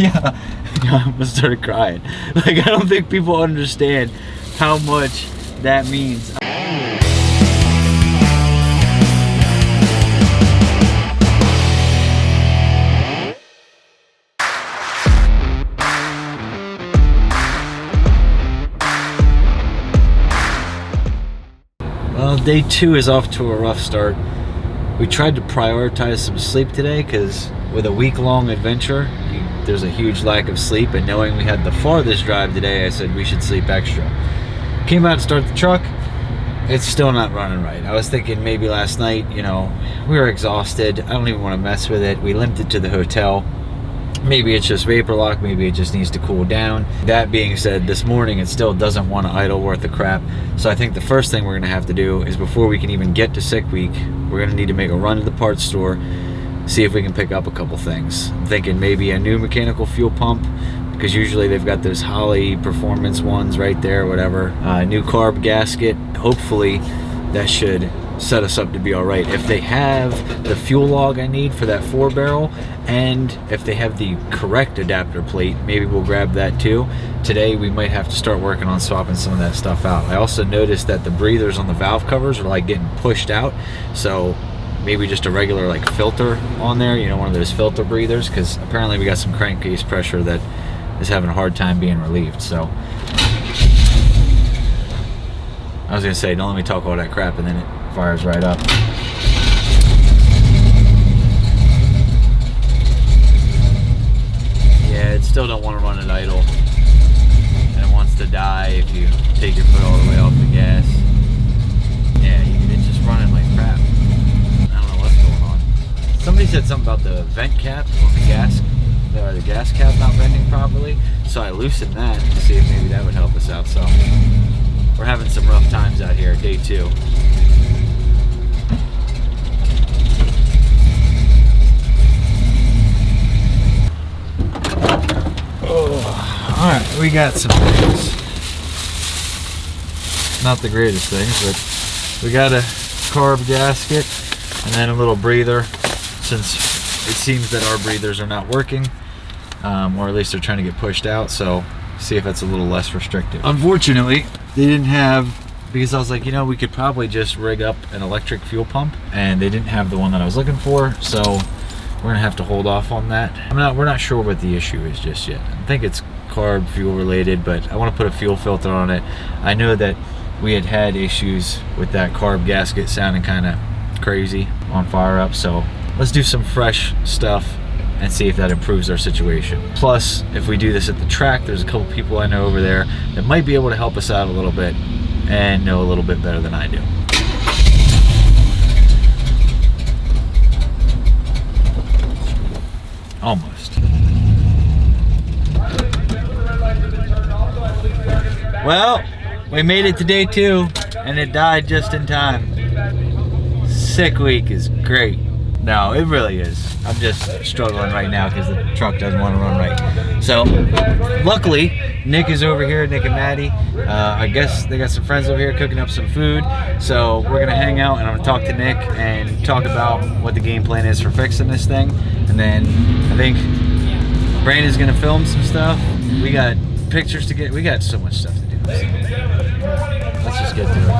Yeah. I almost started crying. Like, I don't think people understand how much that means. Well, day 2 is off to a rough start. We tried to prioritize some sleep today because with a week-long adventure, there's a huge lack of sleep, and knowing we had the farthest drive today, I said we should sleep extra. Came out to start the truck, it's still not running right. I was thinking maybe last night, you know, we were exhausted. I don't even want to mess with it. We limped it to the hotel. Maybe it's just vapor lock, maybe it just needs to cool down. That being said, this morning it still doesn't want to idle worth a crap. So I think the first thing we're gonna have to do is, before we can even get to sick week, we're gonna need to make a run to the parts store, see if we can pick up a couple things. I'm thinking maybe a new mechanical fuel pump, because usually they've got those Holley performance ones right there, whatever. New carb gasket. Hopefully that should set us up to be all right. If they have the fuel log I need for that 4-barrel, and if they have the correct adapter plate, maybe we'll grab that too. Today we might have to start working on swapping some of that stuff out. I also noticed that the breathers on the valve covers are like getting pushed out, so maybe just a regular like filter on there, you know, one of those filter breathers, because apparently we got some crankcase pressure that is having a hard time being relieved. So I was gonna say, don't let me talk all that crap and then it fires right up. Yeah, it still don't want to run it idle, and it wants to die if you take your foot all the way off the gas. Yeah, it's just running like crap. I don't know what's going on. Somebody said something about the vent cap on the gas cap not venting properly, so I loosened that to see if maybe that would help us out. So we're having some rough times out here, day 2. Alright, we got some things. Not the greatest things, but we got a carb gasket and then a little breather, since it seems that our breathers are not working, or at least they're trying to get pushed out, so see if that's a little less restrictive. Unfortunately, they didn't have, because I was like, you know, we could probably just rig up an electric fuel pump, and they didn't have the one that I was looking for, so we're gonna have to hold off on that. We're not sure what the issue is just yet. I think it's carb fuel related, but I want to put a fuel filter on it. I know that we had issues with that carb gasket sounding kind of crazy on fire up, so let's do some fresh stuff and see if that improves our situation. Plus, if we do this at the track, there's a couple people I know over there that might be able to help us out a little bit and know a little bit better than I do. Almost. Well, we made it to day 2 and it died just in time. Sick week is great. No, it really is. I'm just struggling right now because the truck doesn't want to run right. So, luckily, Nick is over here, Nick and Maddie. I guess they got some friends over here cooking up some food. So we're gonna hang out and I'm gonna talk to Nick and talk about what the game plan is for fixing this thing. And then I think Brandon's gonna film some stuff. We got pictures to get, we got so much stuff to do. So let's just get to it.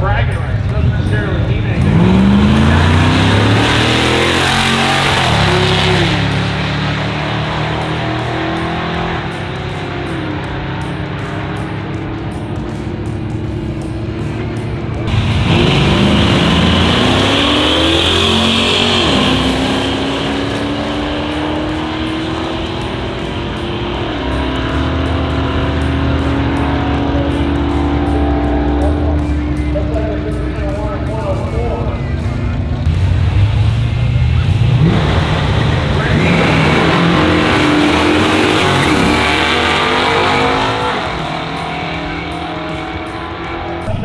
bragging rights. It doesn't necessarily mean anything.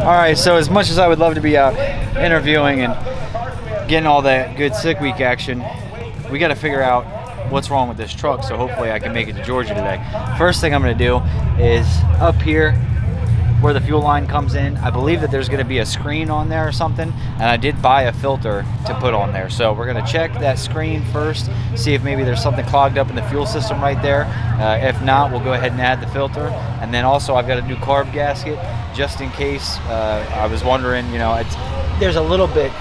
Alright, so as much as I would love to be out interviewing and getting all that good sick week action, we got to figure out what's wrong with this truck, so hopefully I can make it to Georgia today. First thing I'm going to do is up here where the fuel line comes in, I believe that there's going to be a screen on there or something, and I did buy a filter to put on there. So we're going to check that screen first, see if maybe there's something clogged up in the fuel system right there. If not, we'll go ahead and add the filter. And then also I've got a new carb gasket just in case. I was wondering, you know, there's a little bit,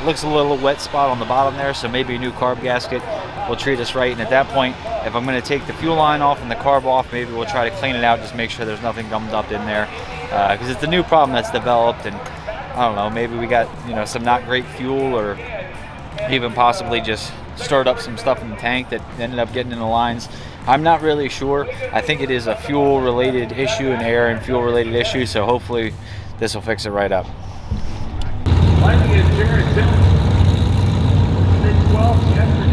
looks a little wet spot on the bottom there, so maybe a new carb gasket will treat us right. And at that point, if I'm going to take the fuel line off and the carb off, maybe we'll try to clean it out, just make sure there's nothing gummed up in there, because it's a new problem that's developed, and I don't know, maybe we got, you know, some not great fuel, or even possibly just stirred up some stuff in the tank that ended up getting in the lines. I'm not really sure. I think it is a fuel related issue, an air and fuel related issue, so hopefully this will fix it right up. Lightning is Jared Simmons. 612 yesterday.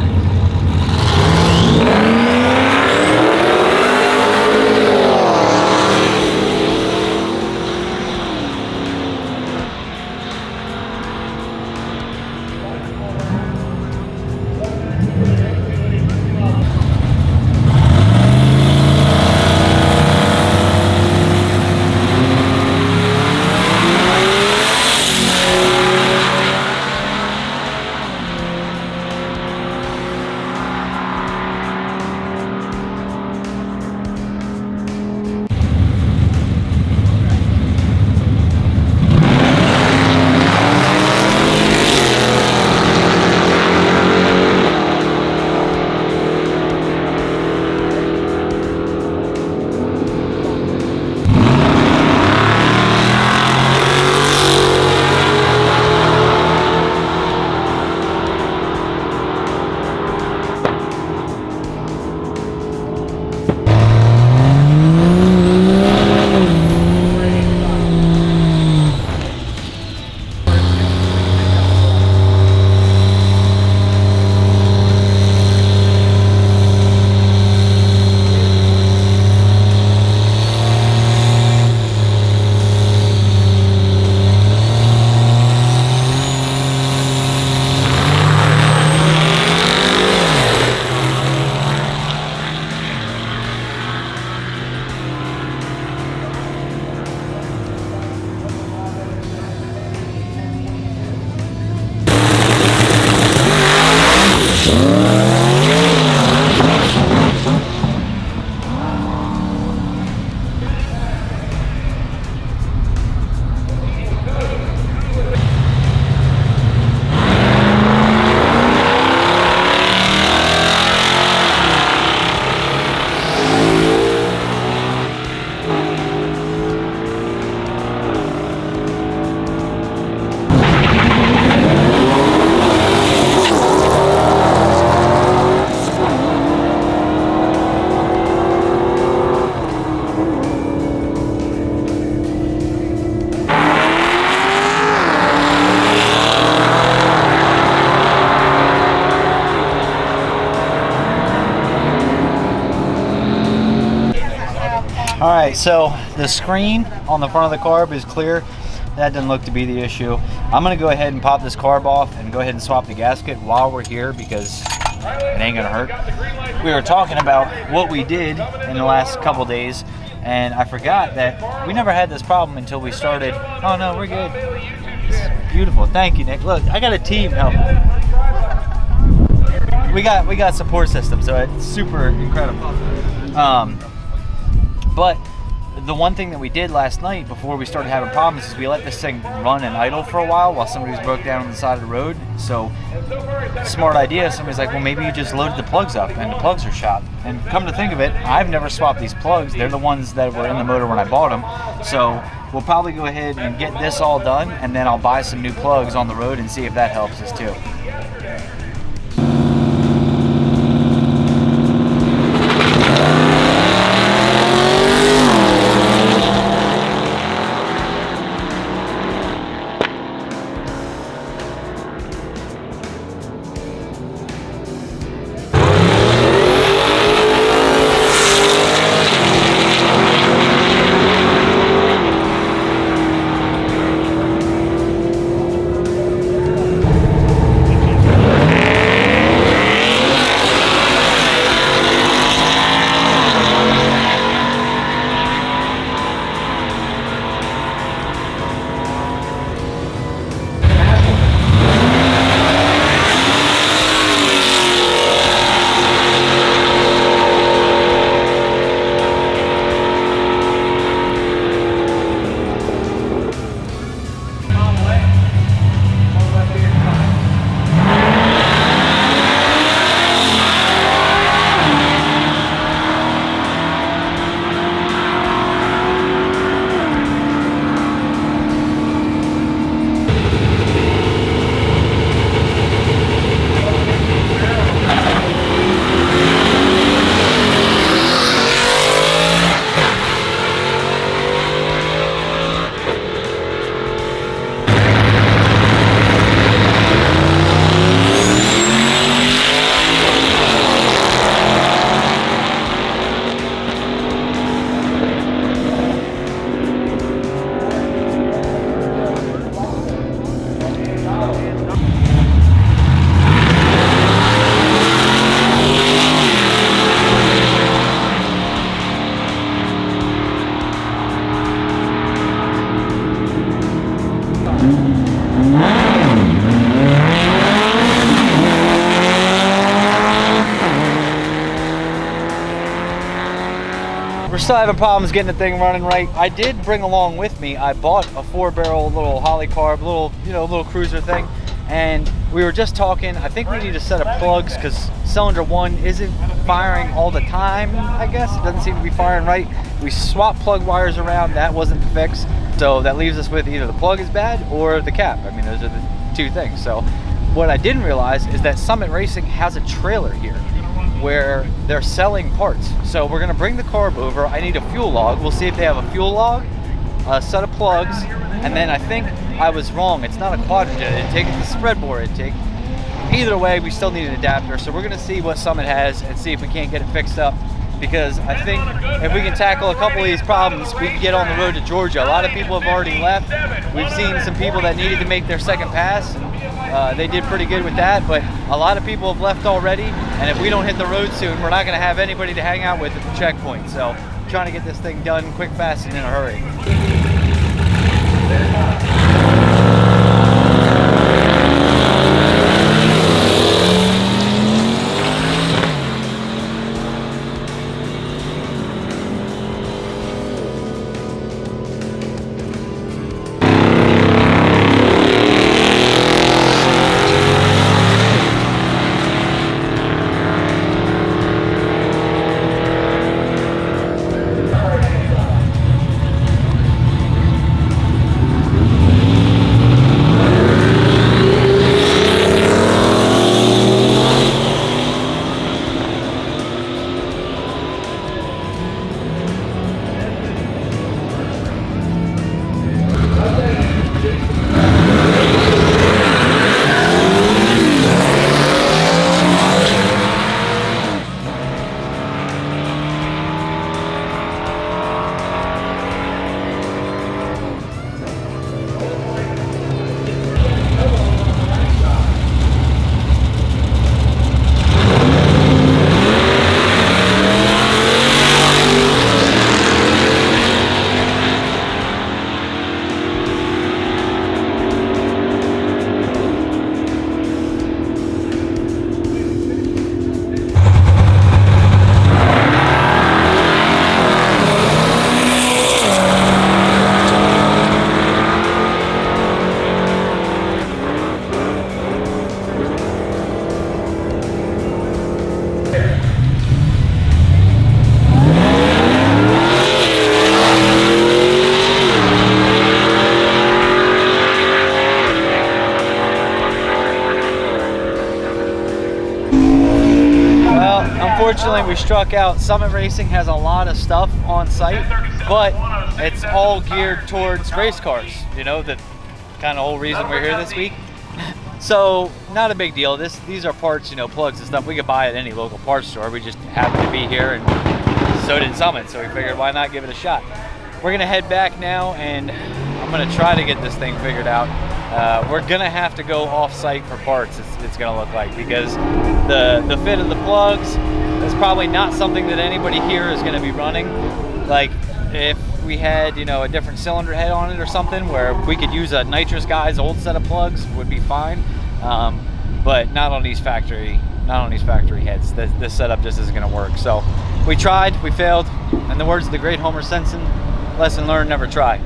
All right, so the screen on the front of the carb is clear. That doesn't look to be the issue. I'm gonna go ahead and pop this carb off and go ahead and swap the gasket while we're here, because it ain't gonna hurt. We were talking about what we did in the last couple days, and I forgot that we never had this problem until we started. Oh no, we're good. It's beautiful. Thank you, Nick. Look, I got a team helping. We got support system, so it's super incredible. But the one thing that we did last night before we started having problems is we let this thing run and idle for a while somebody was broke down on the side of the road. So, smart idea. Somebody's like, well, maybe you just loaded the plugs up and the plugs are shot. And come to think of it, I've never swapped these plugs. They're the ones that were in the motor when I bought them. So we'll probably go ahead and get this all done, and then I'll buy some new plugs on the road and see if that helps us too. We're still having problems getting the thing running right. I did bring along with me, I bought a 4-barrel little Holly carb, little cruiser thing, and we were just talking. I think we need a set of plugs because cylinder 1 isn't firing all the time, I guess. It doesn't seem to be firing right. We swapped plug wires around, that wasn't the fix. So that leaves us with either the plug is bad or the cap. I mean, those are the two things. So what I didn't realize is that Summit Racing has a trailer here where they're selling parts. So we're gonna bring the carb over. I need a fuel log. We'll see if they have a fuel log, a set of plugs, and then I think I was wrong. It's not a quadrant intake, it's a spreadboard intake. Either way, we still need an adapter. So we're gonna see what Summit has and see if we can't get it fixed up, because I think if we can tackle a couple of these problems, we can get on the road to Georgia. A lot of people have already left. We've seen some people that needed to make their second pass, and they did pretty good with that, but a lot of people have left already, and if we don't hit the road soon, we're not gonna have anybody to hang out with at the checkpoint. So I'm trying to get this thing done quick, fast, and in a hurry. unfortunately, we struck out. Summit Racing has a lot of stuff on site, but it's all geared towards race cars. You know, the kind of whole reason we're here this week. So not a big deal. These are parts, you know, plugs and stuff we could buy at any local parts store. We just happened to be here, and so did Summit. So we figured, why not give it a shot? We're gonna head back now, and I'm gonna try to get this thing figured out. We're gonna have to go off-site for parts. It's gonna look like, because the fit of the plugs is probably not something that anybody here is gonna be running. Like if we had, you know, a different cylinder head on it or something where we could use a Nitrous Guy's old set of plugs, would be fine. But not on these factory heads. This setup just isn't gonna work. So we tried, we failed. In the words of the great Homer Simpson, lesson learned, never try.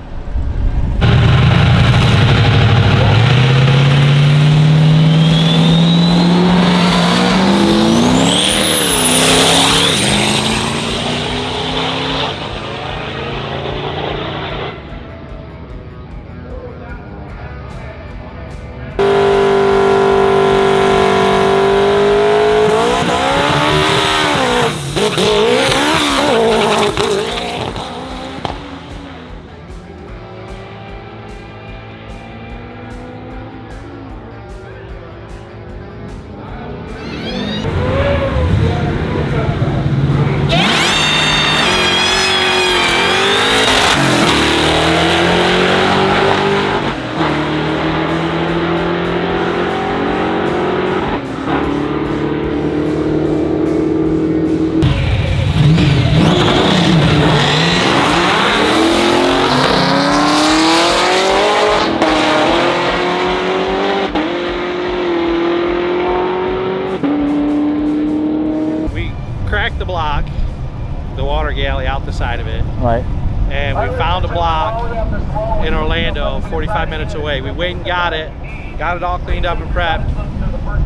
Out the side of it, Right. and we found a block in Orlando 45 minutes away. We went and got it all cleaned up and prepped,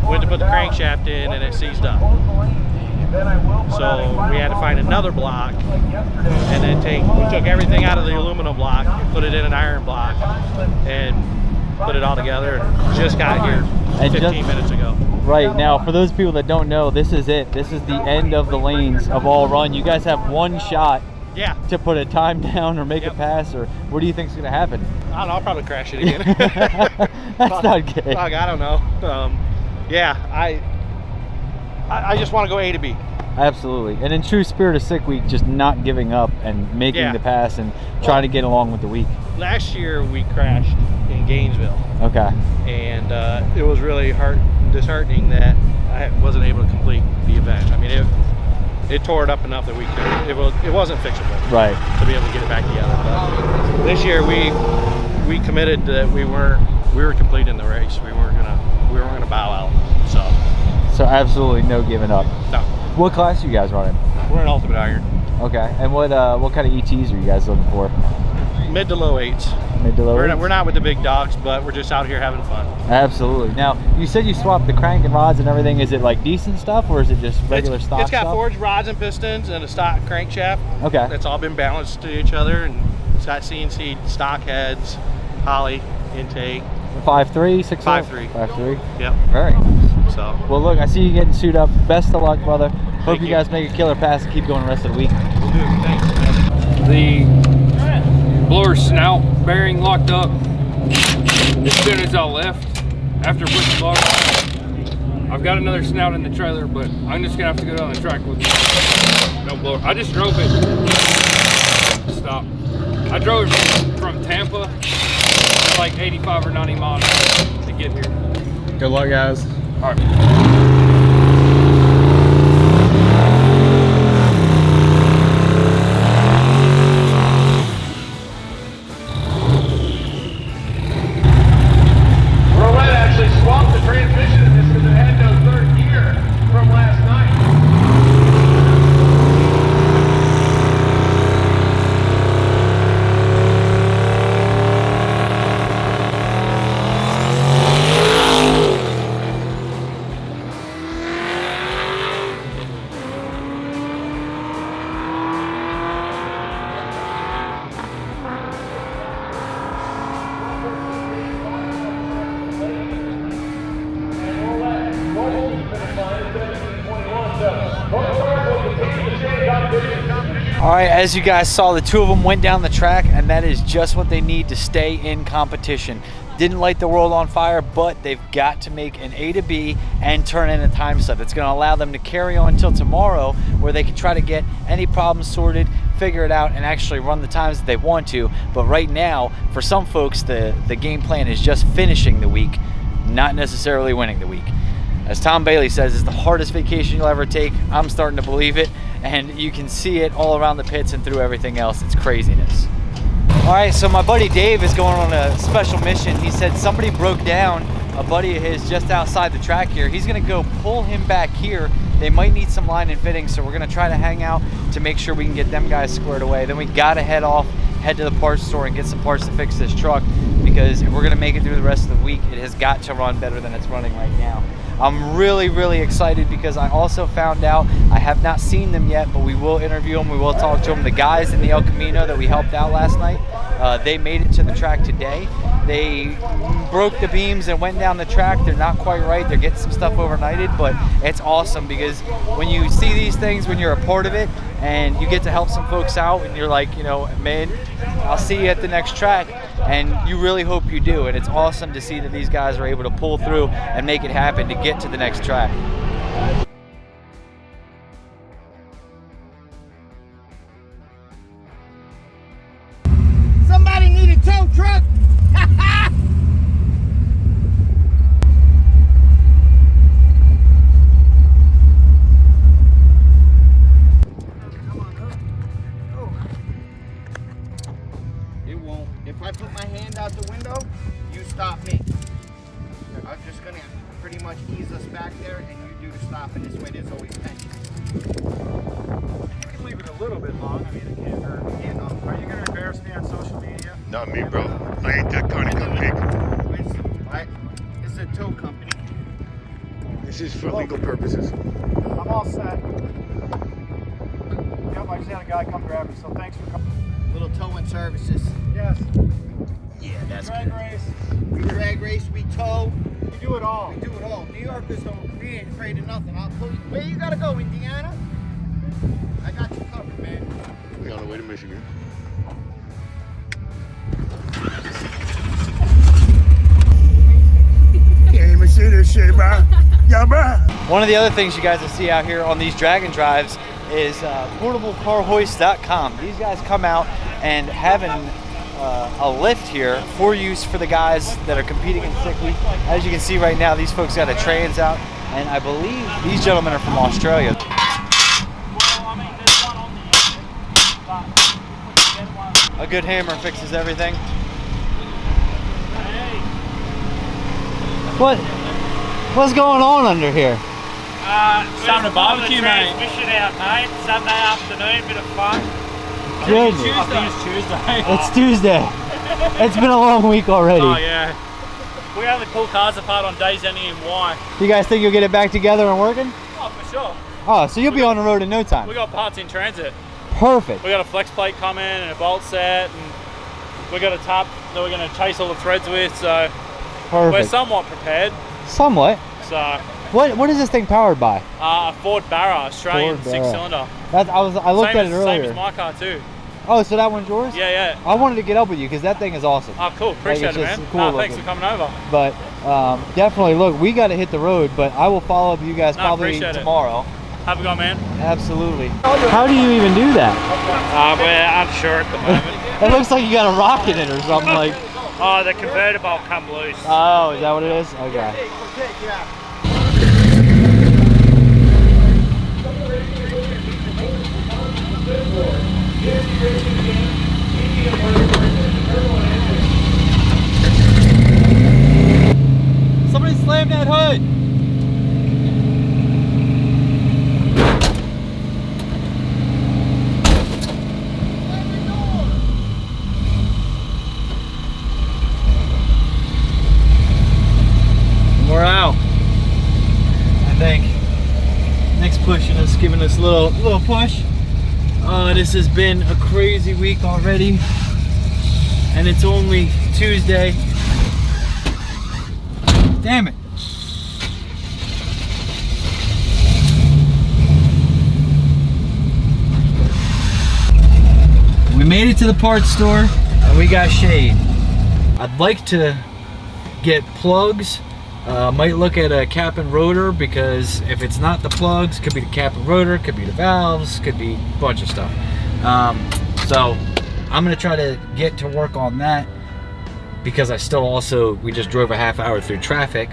went to put the crankshaft in, and it seized up. So we had to find another block, and then we took everything out of the aluminum block, put it in an iron block, and put it all together, and just got here 15 minutes ago. Right, now for those people that don't know, this is it. This is the end of the lanes of All Run. You guys have one shot to put a time down or make a pass, or what do you think is going to happen? I don't know, I'll probably crash it again. That's not good. Fuck, I don't know. Yeah, I just want to go A to B. Absolutely. And in true spirit of Sick Week, just not giving up and making the pass and trying to get along with the week. Last year we crashed in Gainesville. Okay. And it was really disheartening that I wasn't able to complete the event. I mean, it tore it up enough that it wasn't fixable. Right. To be able to get it back together. But this year we committed that we were completing the race. We weren't gonna bow out. So absolutely no giving up. No. What class are you guys running? We're an Ultimate Iron. Okay. And what kind of ETs are you guys looking for? Mid to low 8s. Mid to low 8s? We're not with the big dogs, but we're just out here having fun. Absolutely. Now, you said you swapped the crank and rods and everything. Is it like decent stuff, or is it just regular stock stuff? It's got forged rods and pistons and a stock crankshaft. Okay. That's all been balanced to each other, and it's got CNC stock heads, poly intake. 5.3, 6.0? 5.3. 5.3. Yep. Very nice. So. Well, look, I see you getting suited up. Best of luck, brother. Hope you you guys make a killer pass and keep going the rest of the week. We'll do it. Thanks. The blower snout bearing locked up as soon as I left after putting the blower. I've got another snout in the trailer, but I'm just gonna have to go down the track with no blower. I just drove it. Stop. I drove it from Tampa at like 85 or 90 miles to get here. Good luck, guys. All right. Swapped the transmission in this because it had no third gear from last night. All right, as you guys saw, the two of them went down the track, and that is just what they need to stay in competition. Didn't light the world on fire, but they've got to make an A to B and turn in a time set that's going to allow them to carry on until tomorrow, where they can try to get any problems sorted, figure it out, and actually run the times that they want to. But right now, for some folks, the game plan is just finishing the week, not necessarily winning the week. As Tom Bailey says, it's the hardest vacation you'll ever take. I'm starting to believe it, and you can see it all around the pits and through everything else. It's craziness. All right, so my buddy Dave is going on a special mission. He said somebody broke down a buddy of his just outside the track here. He's gonna go pull him back here. They might need some line and fitting, so we're gonna try to hang out to make sure we can get them guys squared away. Then we gotta head to the parts store and get some parts to fix this truck, because if we're gonna make it through the rest of the week, it has got to run better than it's running right now. I'm really, really excited because I also found out, I have not seen them yet, but we will interview them, we will talk to them. The guys in the El Camino that we helped out last night, they made it to the track today. They broke the beams and went down the track. They're not quite right. They're getting some stuff overnighted, but it's awesome because when you see these things, when you're a part of it and you get to help some folks out and you're like, you know, man, I'll see you at the next track, and you really hope you do. And it's awesome to see that these guys are able to pull through and make it happen to get to the next track. Somebody need a tow truck. It won't. If I put my hand out the window, you stop me. I'm just gonna pretty much ease us back there, and you do the stopping. This way, there's always tension. You can leave it a little bit long. I mean, it can't hurt. You know. Are you gonna embarrass me on social media? Not me, bro. I ain't that kind of company. It's a tow company. This is for legal purposes. I'm all set. Yep, I just had a guy come grab me, so thanks for coming. Little towing services. Yes. Yeah, that's Drag good. race. We drag race, we tow. We do it all. We do it all. New Yorkers don't, we ain't afraid of nothing. I'll pull you. Where you gotta go, Indiana? I got you covered, man. We're on the way to Michigan. Can't even see this shit, man. Yeah, man. One of the other things you guys will see out here on these drag and drives is portablecarhoist.com. These guys come out and having a lift here for use for the guys that are competing in Sickly. As you can see right now, these folks got a trans out, and I believe these gentlemen are from Australia. A good hammer fixes everything. What's going on under here? Time to barbecue, mate. Transmission out, mate. Sunday afternoon, bit of fun. Good. I think it's Tuesday. It's Tuesday. It's been a long week already. Oh yeah. We only pull cars apart on days ending in Y. You guys think you'll get it back together and working? Oh, for sure. Oh, so you'll be on the road in no time. We got parts in transit. Perfect. We got a flex plate coming and a bolt set, and we got a top that we're going to chase all the threads with. So we're Perfect. somewhat prepared. Somewhat. So What is this thing powered by? a Ford Barra, Australian Ford Barra. 6-cylinder. I looked at it earlier. Same as my car too. Oh, so that one's yours? Yeah, yeah. I wanted to get up with you because that thing is awesome. Oh, cool. Appreciate it's it, just man. cool No, thanks looking. for coming over. But definitely, look, we got to hit the road, but I will follow up with you guys No, probably appreciate it. tomorrow. Have a go, man. Absolutely. How do you even do that? We're unsure at the moment. It looks like you got a rock in it or something like. Oh, the converter bolt come loose. Oh, is that what it is? Okay. Somebody slam that hood. We're out. I think. Nick's pushing us, giving us a little push. This has been a crazy week already, and it's only Tuesday. Damn it. We made it to the parts store and we got shade. I'd like to get plugs. Might look at a cap and rotor, because if it's not the plugs, could be the cap and rotor, could be the valves, could be a bunch of stuff. So I'm gonna try to get to work on that, because I still also, we just drove a half hour through traffic.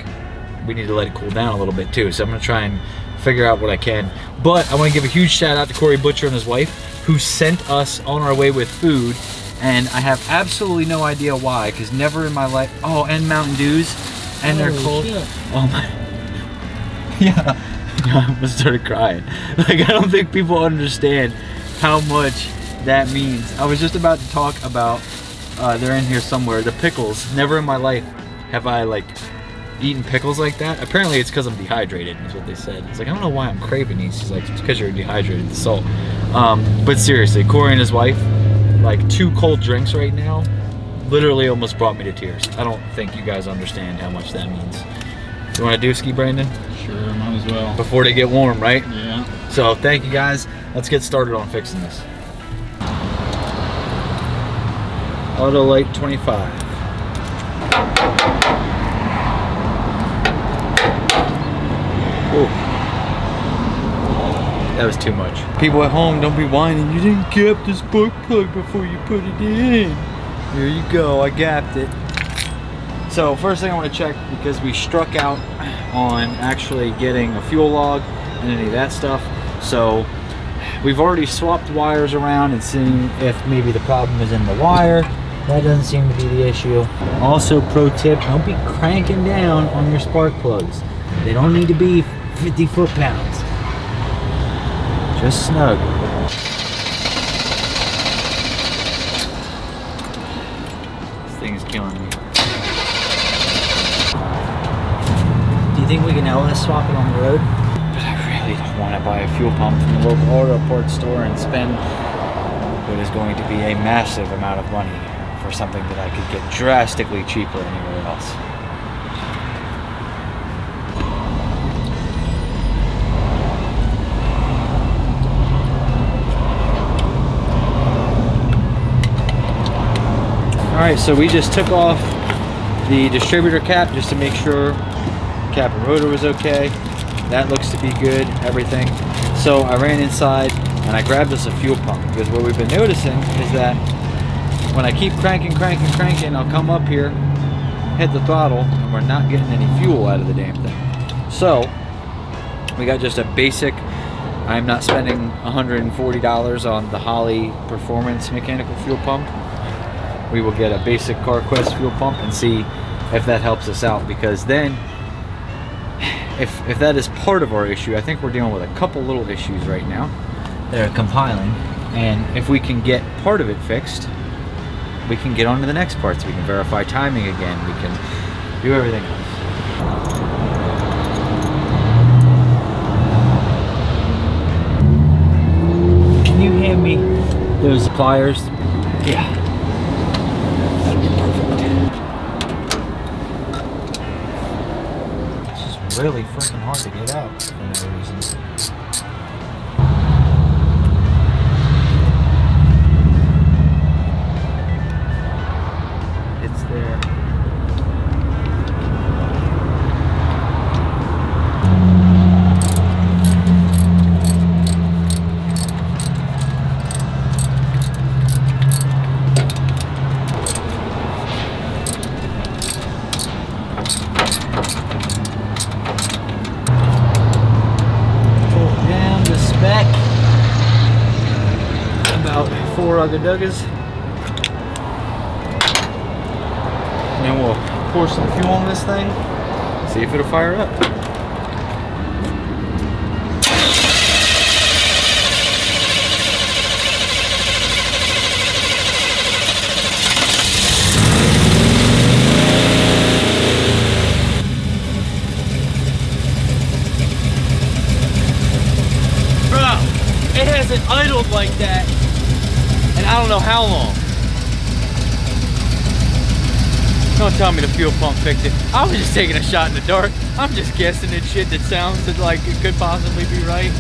We need to let it cool down a little bit too. So I'm gonna try and figure out what I can. But I wanna give a huge shout out to Corey Butcher and his wife, who sent us on our way with food. And I have absolutely no idea why, because never in my life, oh, and Mountain Dews. And they're cold. Shit. Oh my. Yeah. I almost started crying. Like, I don't think people understand how much that means. I was just about to talk about, they're in here somewhere, the pickles. Never in my life have I, like, eaten pickles like that. Apparently it's because I'm dehydrated, is what they said. It's like, I don't know why I'm craving these. She's like, it's because you're dehydrated, the salt. But seriously, Corey and his wife, like 2 cold drinks right now, literally almost brought me to tears. I don't think you guys understand how much that means. You want to do ski, Brandon? Sure, might as well. Before they get warm, right? Yeah. So thank you guys. Let's get started on fixing this. Auto Light 25. Ooh. That was too much. People at home, don't be whining. You didn't cap the spark plug before you put it in. Here you go, I gapped it. So first thing I want to check, because we struck out on actually getting a fuel log and any of that stuff. So we've already swapped wires around and seen if maybe the problem is in the wire. That doesn't seem to be the issue. Also, pro tip, don't be cranking down on your spark plugs. They don't need to be 50 foot-pounds. Just snug. Thing's killing me. Do you think we can LS swap it on the road? But I really don't want to buy a fuel pump from the local auto parts store and spend what is going to be a massive amount of money for something that I could get drastically cheaper anywhere else. Alright, so we just took off the distributor cap just to make sure cap and rotor was okay. That looks to be good, everything. So I ran inside and I grabbed us a fuel pump, because what we've been noticing is that when I keep cranking, I'll come up here, hit the throttle, and we're not getting any fuel out of the damn thing. So we got just a basic, I'm not spending $140 on the Holley Performance mechanical fuel pump. We will get a basic CarQuest fuel pump and see if that helps us out, because then if that is part of our issue, I think we're dealing with a couple little issues right now that are compiling, and if we can get part of it fixed, we can get on to the next parts. We can verify timing again, we can do everything else. Can you hand me those pliers? Yeah. Really freaking hard to get out for no reason. It's there. About 4 ugga-duggas. And then we'll pour some fuel on this thing, see if it'll fire up. Bro, it hasn't idled like that, and I don't know how long. Don't tell me the fuel pump fixed it. I was just taking a shot in the dark. I'm just guessing at shit that sounds like it could possibly be right.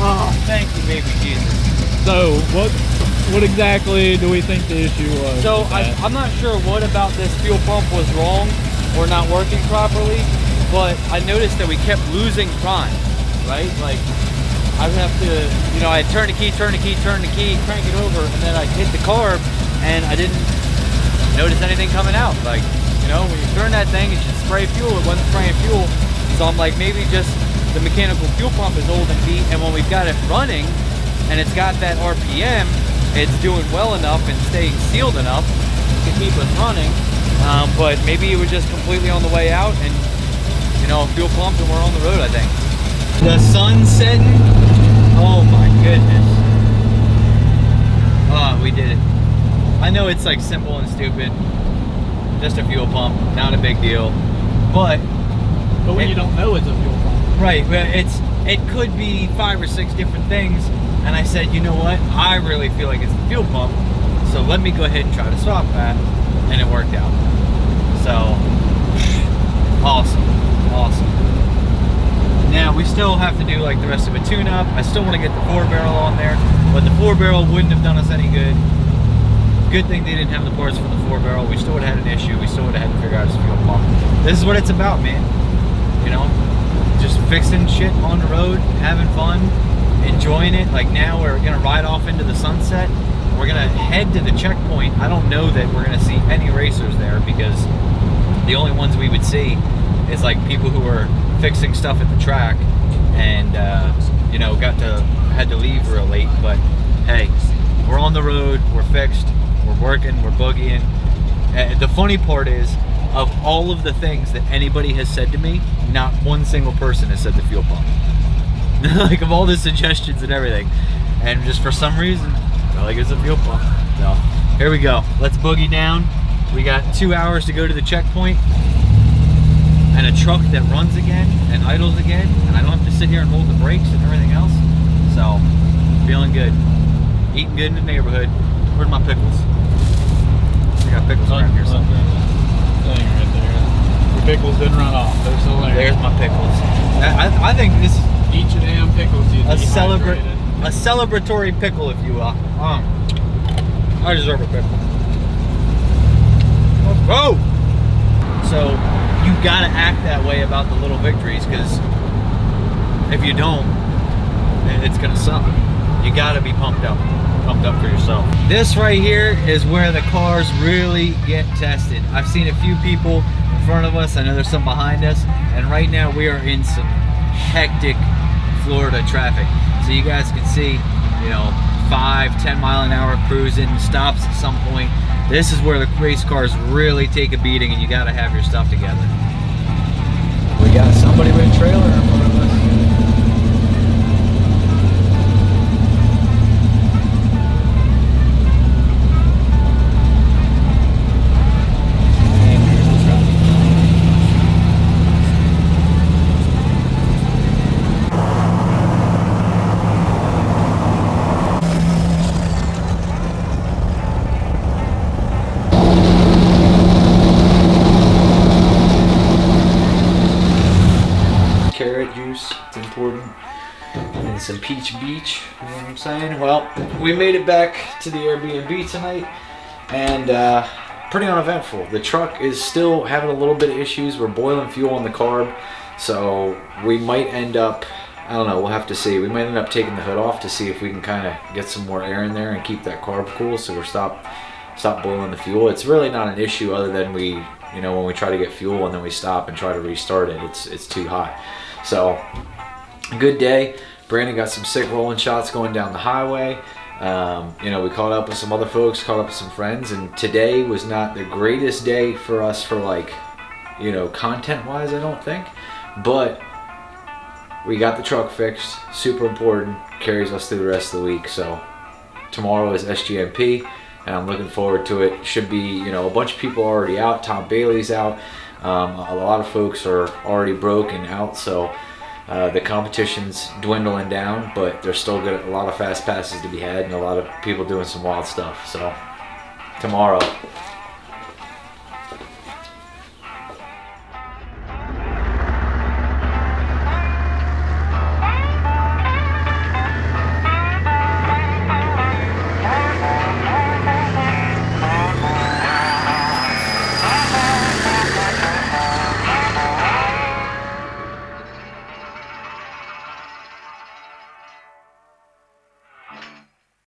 Oh, thank you, baby Jesus. So what exactly do we think the issue was? So with that? I'm not sure what about this fuel pump was wrong or not working properly, but I noticed that we kept losing prime, right? Like I would have to, you know, I'd turn the key, crank it over, and then I'd hit the carb and I didn't notice anything coming out. Like, you know, when you turn that thing, it should spray fuel. It wasn't spraying fuel. So I'm like, maybe just the mechanical fuel pump is old and beat, and when we've got it running and it's got that RPM, it's doing well enough and staying sealed enough to keep us running. But maybe it was just completely on the way out and, you know, fuel pump and we're on the road, I think. The sun's setting. Oh my goodness. Oh, we did it. I know it's like simple and stupid. Just a fuel pump, not a big deal. But when you don't know it's a fuel pump. Right, it could be 5 or 6 different things, and I said, you know what, I really feel like it's the fuel pump, so let me go ahead and try to swap that, and it worked out. So, awesome. Now, we still have to do like the rest of a tune-up. I still want to get the 4-barrel on there, but the 4-barrel wouldn't have done us any good. Good thing they didn't have the parts for the 4-barrel. We still would have had an issue. We still would have had to figure out his fuel pump. This is what it's about, man. You know? Just fixing shit on the road, having fun, enjoying it. Like now we're gonna ride off into the sunset. We're gonna head to the checkpoint. I don't know that we're gonna see any racers there because the only ones we would see is like people who are fixing stuff at the track and you know, had to leave real late. But hey, we're on the road, we're fixed, we're working, we're boogieing. The funny part is, of all of the things that anybody has said to me, not one single person has said the fuel pump. Like of all the suggestions and everything. And just for some reason, they're like, it's a fuel pump. So here we go. Let's boogie down. We got 2 hours to go to the checkpoint. And a truck that runs again and idles again. And I don't have to sit here and hold the brakes and everything else. So, feeling good. Eating good in the neighborhood. Where's my pickles? We got pickles around here somewhere. Thing right there. Your pickles didn't run off. They're still there. There's my pickles. I think this is Each of them pickles you a celebratory pickle, if you will. I deserve a pickle. Whoa! So you gotta act that way about the little victories, because if you don't, it's gonna suck. You gotta be pumped up for yourself. This right here is where the cars really get tested. I've seen a few people in front of us. I know there's some behind us, and right now we are in some hectic Florida traffic. So you guys can see, you know, 5-10 mile an hour cruising, stops at some point. This is where the race cars really take a beating, and you got to have your stuff together. We got somebody with a trailer in front of us. Carrot juice, it's important, and some peach beach, you know what I'm saying? Well, we made it back to the Airbnb tonight, and pretty uneventful. The truck is still having a little bit of issues. We're boiling fuel on the carb, so we might end up, I don't know, we'll have to see. We might end up taking the hood off to see if we can kind of get some more air in there and keep that carb cool, so we're stop boiling the fuel. It's really not an issue other than we, you know, when we try to get fuel and then we stop and try to restart it, it's too hot. So, good day. Brandon got some sick rolling shots going down the highway. You know, we caught up with some other folks, caught up with some friends, and today was not the greatest day for us for, like, you know, content-wise, I don't think. But we got the truck fixed, super important, carries us through the rest of the week. So, tomorrow is SGMP, and I'm looking forward to it. Should be, you know, a bunch of people already out. Tom Bailey's out. A lot of folks are already broke and out, so the competition's dwindling down, but there's still a lot of fast passes to be had and a lot of people doing some wild stuff. So tomorrow,